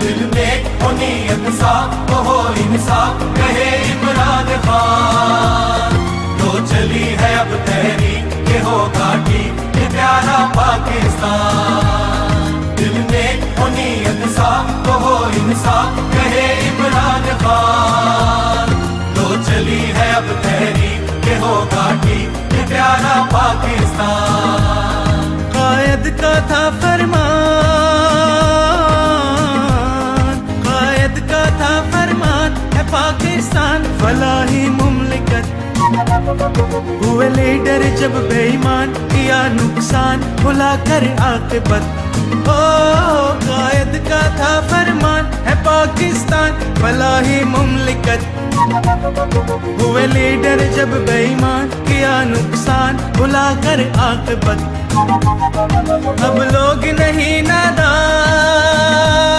दिल में हो नीयत साफ हो इंसाफ, कहे इमरान खान। तो चली है अब तहरीक के होगा ठीक ये प्यारा पाकिस्तान। दिल में हो नीयत साफ हो इंसाफ, कहे इमरान खान। तो चली है अब तहरीक के होगा ठीक ये प्यारा पाकिस्तान। कायद का था फरमान, कायद का था फरमान, है पाकिस्तान फलाही मुमलिकत। हुए लीडर जब बेईमान, किया नुकसान भुला कर आक़िबत। ओ कायद का था फरमान, है पाकिस्तान फलाही मुमलिकत। हुए लीडर जब बेईमान, किया नुकसान भुला कर आक़िबत। अब लोग नहीं नादान।